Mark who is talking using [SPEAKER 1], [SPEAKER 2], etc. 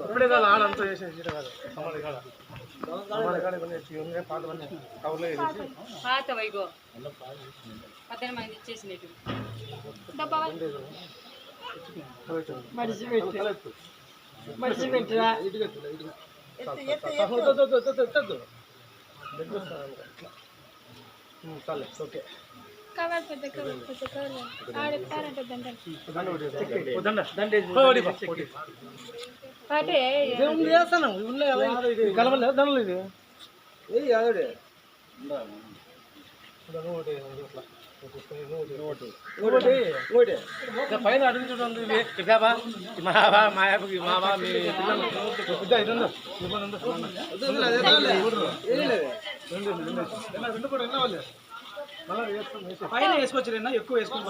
[SPEAKER 1] ఇప్పుడే కాదు ఆడంతా చేసేసి కాదు సమాధి కాడ పాతవన్నీ కవర్లో వేసి
[SPEAKER 2] పాత వైగో పద్దెనిమిది మంది ఇచ్చేసినట్టు
[SPEAKER 3] మనిషి పెట్టరా
[SPEAKER 1] చాలే ఓకే
[SPEAKER 4] కవర్ పెద్ద కవర్ ఆడతారంట
[SPEAKER 1] చేస్తాను కలవలేదు దానిలో ఇది పైన అడుగు చూడండి మాయాబుకి మావా మీ పైన వేసుకొచ్చి ఎక్కువ వేసుకొని